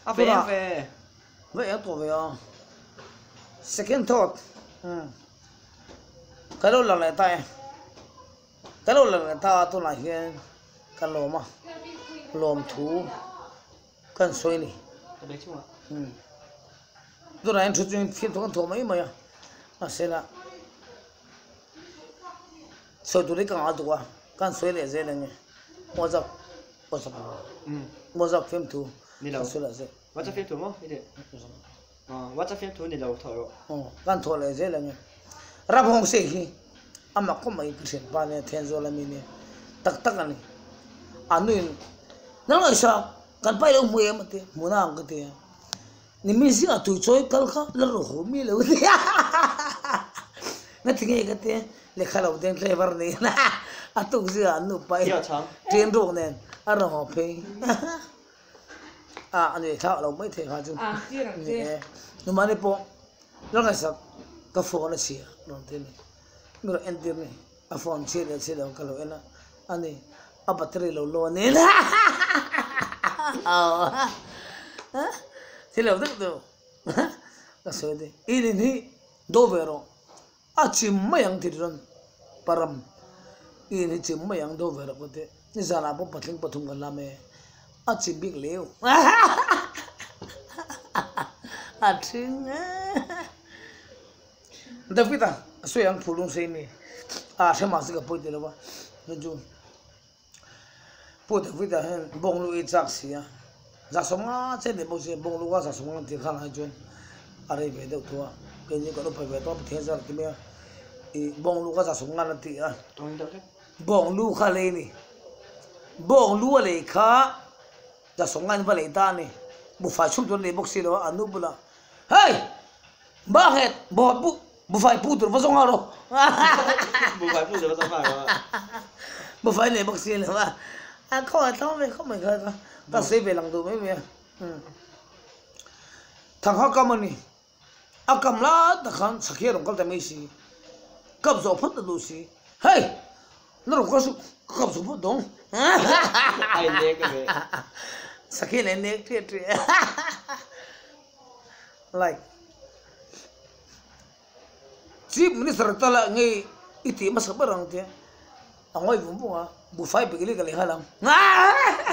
à về vậy tôi về second thought cái đó là lại tay cái đó là lại ta tôi lại hiện cái lỗ mà lồm thú cái xoay này tôi lại chụp những phim tôi còn thua mấy mà à sẽ là sau tôi đi càng áo tôi cái xoay này dễ lên nghe WhatsApp phim thu cái xoay là dễ WhatsApp phim thu mà cái WhatsApp phim thu này đâu thôi cái thua là dễ lên nghe rap hong sẽ hi ama có mấy chuyện ba này thiên rồi là mình tắc tắc này anh nuôi nó là sao cái phải là mua mà thế mua nào cái thế ni mình sẽ tụi chơi cái khác là rồi hôm nay là cái nó tiếng cái thế lấy khai đầu tiên flavor này à tụi sẽ anh nuôi phải tiền rồi nên à rồi họ phải à anh ấy thạo lâu mấy thế hả chú nhưng mà này po nó là sao cái phone nó xia rồi thế này người enter này à phone xia đâu cái lối nó anh ấy à battery lâu này thế là được đâu cái số đấy ini ni dovero à chỉ mấy anh thì rồi param ini chỉ mấy anh dovero có thể ni zala bộ bắt linh bắt thùng cái làm à chỉ biết liêu à chính David à số yang phụ lung xem này à xem mà sẽ gặp bôi được không nên chú bôi David à bông lúa ít chắc xí à giá sống á trên để bông xem bông lúa giá sống á thì khá là chú à đây về đâu thua cái gì có nó phải về đó thì ra cái咩bông lúa giá sống á là thì à bông lúa khá lên nè bông lúa này khá giá sống á như vậy ta nè bu phải chụp cho này bốc xí đó anh núp bula hey ba hết bỏ bu phải pu tur vào rồi bu phải pu tur vào rồi bu phải này bốc xí là mà à không mình khơi ta sẽ về lòng tụi mấy mẹ thằng họ cầm anh à cầm lá ta khăn sắc hiện trong cái mấy gì cầm số phút được gì hey nó rồi có số cầm số phút đúng ai nhớ cái gì sắc hiện này thiệt like chip ni sarta la ngai iti masabarang te angoi bumbu bu fai begili kali halam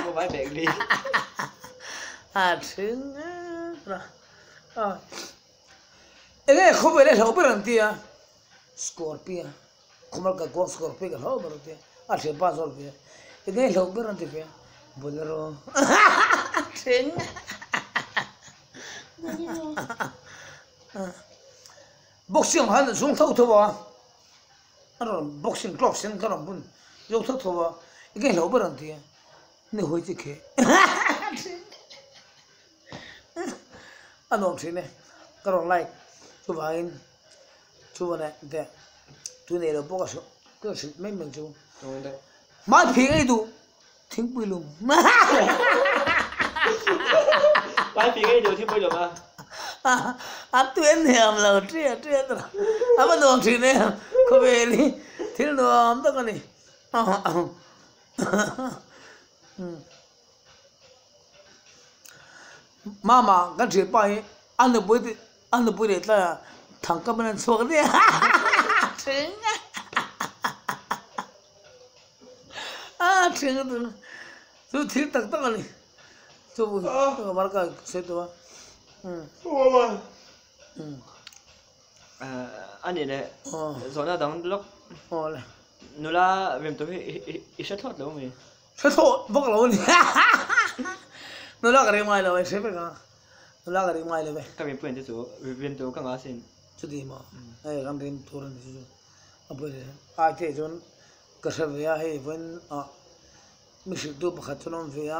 bu fai begili thing ra ege khobele hoberan tia scorpio komal ka go scorpio ka hoberan tia se 500 rupiah ege hoberan tia bolero thing boxing han zung thau thwa ar boxing club sen karam bun yo thau thwa ige lo baran ti ne hoi chi khe anong thine karong like chu vain chu vane de tu ne lo boka so ko si mai meng chu mai phi ai du thing pui lum mai phi ai du thing pui lum à tuyên hiểm là chuyện rồi à bắt đầu thì này có về đi thì nó ấm tao này mama cái chuyện bay ăn được bữa đấy là thằng các bên xuống đi trứng rồi tôi thiếu tắc tắc này tôi bảo cái xe tôi anh này rồi là đóng lúc nó là về tôi sẽ thoát đâu mình sẽ thoát bốc lâu đi nó là cái ngoài rồi sẽ phải cả nó là cái ngoài rồi cái mình quên chỗ về tôi càng ngã xin chút đi mà cái mình thôi rồi chứ à bây giờ ai thế chọn cái sự việc hay vẫn mình sẽ tu bắt chọn làm việc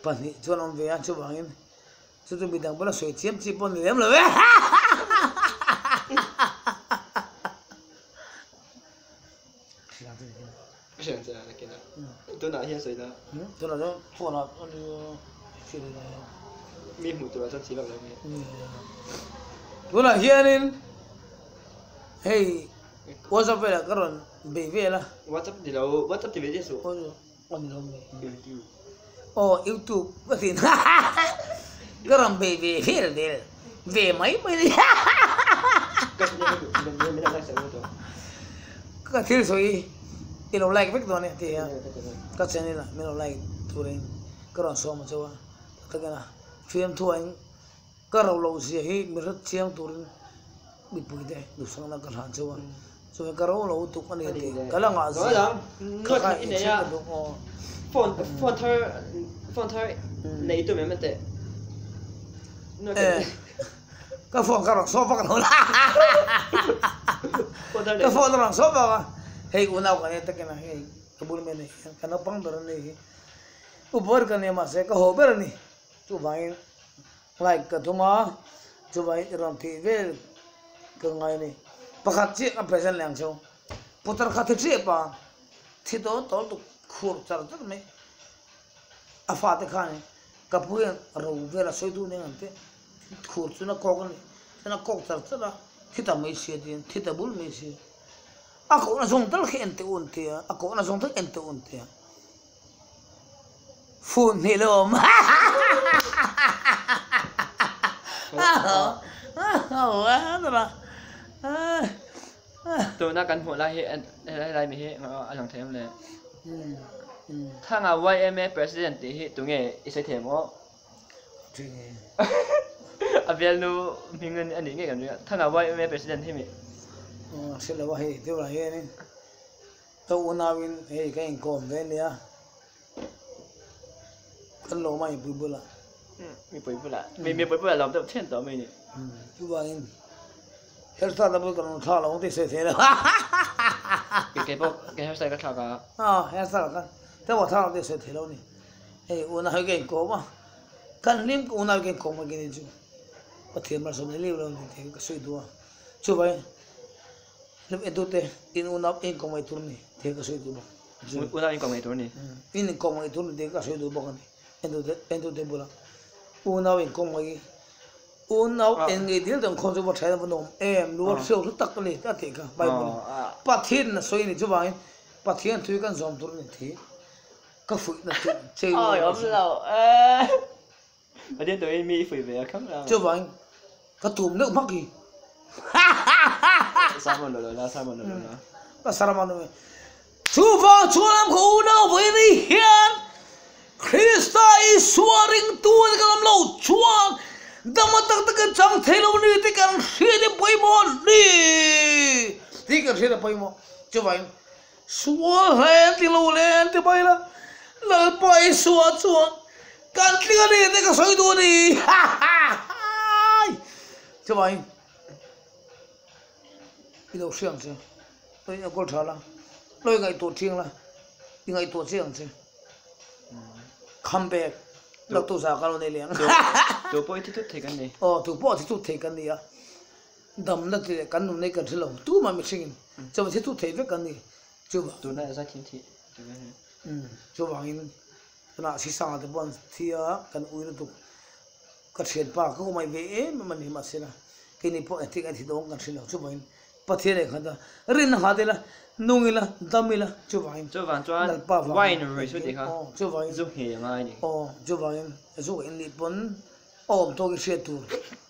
pani chọn làm việc cho bằng in cho tôi bị đằng bữa soi chiếm chỉ bọn liếm rồi现在那个呢，都哪些水呢？都那种做那那个去的那。มีหมูตัวสักทีแบบนี้ตัวน่ะเฮียนี่เฮ้ย WhatsApp ไปละก็รอนเบเวละ WhatsApp ที่เรา WhatsApp ที่เบเจสุ on lom le oh YouTube cái gì cái làm về mấy đi cái thứ rồi cái nó like biết rồi này thì cái chuyện này là mình nó like thôi đấy cái đó số mà cho cái cái nào phim thôi anh cái lâu gì hết mình rất chiang thôi bị bụi đấy đủ sang là cái hàng cho rồi cái lâu tụt cái này thì cái là ngã gì cái cái này à phone thôi này tụi mình tệ cái phone cái đó số vào cái nó cái phone nó số vào hey unau cái này tất cái này hey cái bún mình này cái nó băng rồi này ubor cái này mà sẽ có hồ bể này chú vậy like cái thùng á chú vậy làm thì về cái ngày này bắt hạt chiếc cái present lang châu putar khát chiếc pa thì đó tụi khur chả rất mấy afat cái này cái bún rau về là sôi đun này thế khur cho nó cọc chả là thì tao mấy xí thì tao bún mấy xí ako na zong tal khen te un te ako na zong tal en te un te phun hello tụi nó cần một lại mình hết mà anh thằng thêm này thằng nào YMA president thì tụi nghe sẽ thêm không à bây giờ mình anh nghĩ cái gì thằng nào YMA president thì mình sẽ là vậy tiêu là vậy này tôi unawin hey cái anh com về nè cái lỗ mày bự bự là mình bự bự làm được thiên tổ mình chú bà anh hết sao là bự còn thao là không thể xây thế đâu cái hairstyle cái thao cả hết sao là thế mà thao không thể xây thế đâu nè hey unawin cái anh com mà cần lim unawin cái com mà cái này chứ có thiên mà sống này liều đâu thì cái suy đua chú bà anh lúc itu teh in unap in komai turni dia kasih itu bang unap in komai turni in komai turni dia kasih itu bang itu teh bola unap in komai unap in cái điều đang konsul vật thay vào em luar siêu rất tắc lên ta thấy cả bài bola pathin là soi này chú bạn pathin thui kan zom turni thì các phụ là chơi ôi ông lâu ở đây tụi em mi phơi về không nào chú bạn các tụm nước mắc gì Sama lo. Pasaraman. Chuva chulam ko una với đi hiền. Krista isuaring tuan kalam lo chuang. Dama tak tak chang thelo ni te kan khie de poimon ni. Ti kan khie de poimon. Chuva suwa hen ti lo len ti bai la. Lal pai suwa chuang. Kan tlinga ni te ka soi du ni. Chuva đâu xiang chứ, tôi nhà cô thở là, tôi ngày tổ chiêng là, ngày tổ chiêng chứ, comeback, là tôi sao cái này liền, tôi bôi thì tôi thấy cái này, tôi bôi thì tôi thấy cái này à, đầm là thì cái này cần phải làm, tôi mà mình xin, cho nên tôi thấy cái này, chưa vào, tôi nói ra thiên thị, chưa vào in, là sĩ sang thì bọn thì cái uy nó tục, cái chuyện ba cái mày về mà mình mà xem là, cái này bọn thì cái thì đâu cần xin đâu, chưa vào in. Pathe này khá là rin hạt đây là nung là đâm là chú vàng cho wine rồi chú đi ha chú vàng giúp hiểu ngay này chú vàng chú anh đi bún tôi cái xe tour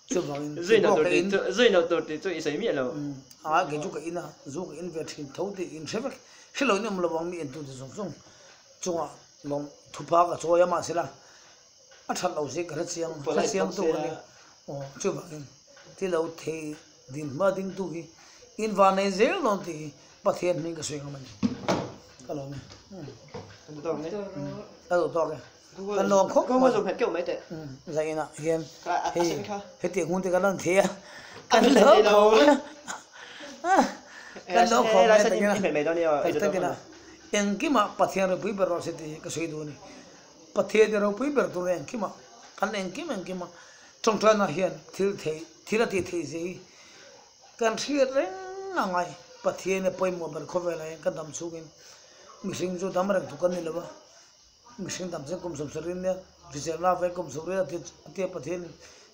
chú vàng rồi nào tôi tôi sẽ miết rồi cái chú cái in chú cái in về thì thấu thì in sẽ cái lối này mà vàng miết tôi thì giống chung lòng thu phá cái chỗ mà sẽ là thật lâu sẽ cái xiang tôi này chú vàng thì lâu thì din mà din tôi in van này dễ lắm thì bắt hiện mình cái suy nghĩ mình cái lồng này to cái cái lồng khóc có mà dùng hết kiểu mấy tệ vậy nè hiện hết tiền hun thì cái lồng thế cái lồng cái lồng không là cái này en cái mà bắt hiện rồi bây giờ sẽ thì cái suy đoán này bắt hiện rồi bây giờ tôi en cái mà trong thời này hiện thì là thì gì kan thiệt đấy là ngày bắt thiên này bơi một bận khó về lại cái đầm xuống mình sinh cho đầm rằng tụi con này là bao mình sinh đầm sẽ cùng sống sớm nhé vì sao là phải cùng sống rồi thì bắt thiên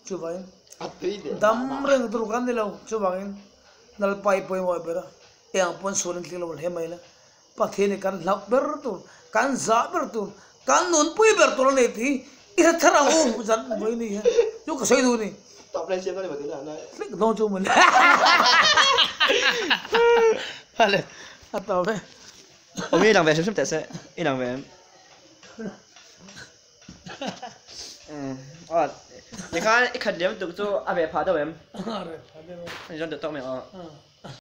chú vậy đầm rằng tụi con này là chú vậy nal pai bơi một bữa em pun surin kilo hết mấy là pathe ne kan lak ber tu kan za ber tu kan nun pui ber tu ne ti ira thara o jan boi ni ha yo ka sai du ni top lên xem nó được tiếng nào flick no chu mun vale atau be ông ấy làm về xem tại sẽ đi làm về你看一看点读书阿别爬到em，你讲得到没有？